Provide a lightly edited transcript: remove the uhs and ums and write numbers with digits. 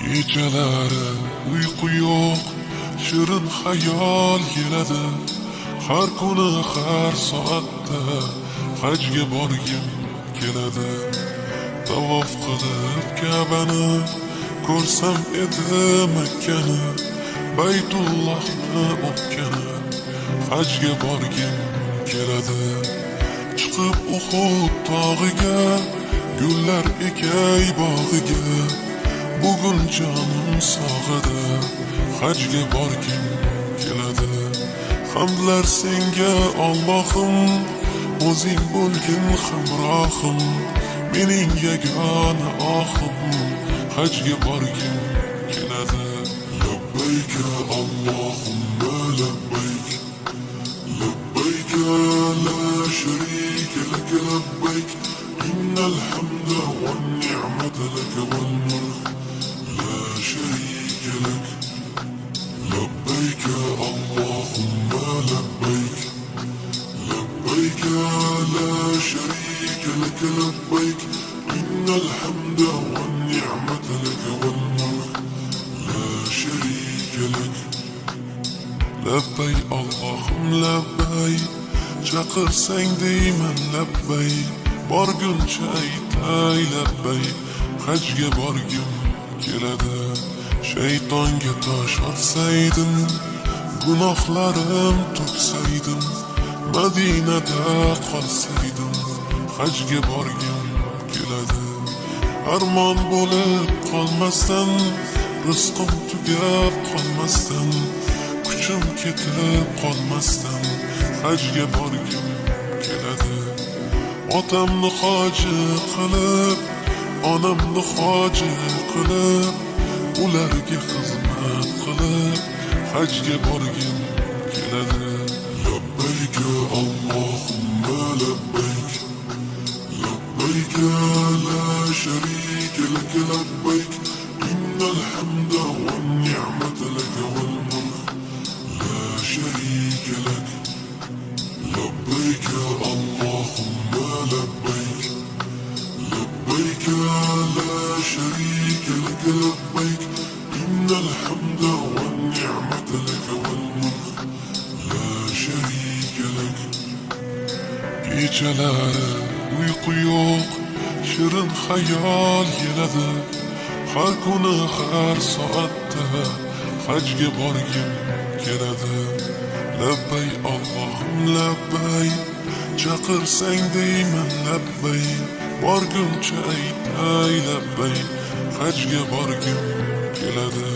Kechalari uyqu yo'q, shirin xayol keladi. Har kuni har soatda hajga borgim keladi. Tavof qilib Ka'bani ko'rsam edi Makkani, Baytullohni o'pkani, hajga borgim keladi. Chiqib Uhud tog'iga, gullar ekay bog'iga, bugun jonim sog'ida, hajga borgim keladi. Hamdlar senga Allohim, o'zing bo'lgin hamrohim, mening yagona ohim, hajga borgim keladi. Labbayka Allohumma labbayk, labbayka la sharika lak labbayk, innal hamda wan ni'mata lak wal mulk la sharika lak. Labbayka Allahumma labbayk, labbayka la sharika lak labbayk, innal hamda wan ni'mata lak wal mulk la sharika lak. Labbay Allohim labbay, chaqirsang deyman labbay, borguncha aytay labbay, hajga borgim keladi. Shaytonga tosh otsaydim, gunohlarim to'ksaydim, Madinada qolsaydim, hajga borgim keladi. Armon bo'lib qolmasdan, rizqim tugab qolmasdan, kuchim ketib qolmasdan, hajga borgim keladi. Otamni hoji qilib, onamni hoji qilib, ularga xizmat qilib, hajga borgim keladi. Labbayka Allohumma labbayk, labbayka la sharika lak labbayk, innal hamda wan ni'mata lak wal mulk la sharika lak. Labbayka Allahumma labbayk, labbayka la sharika lak labbayk, innal hamda wan ni'mata lak wal mulk la sharika lak. Kechalari uyqu yo'q, shirin xayol keladi. Har kuni har soatda hajga borgim keladi. Labbay Allohim labbay, chaqirsang deyman labbay, borguncha aytay labbay, hajga borgim keladi.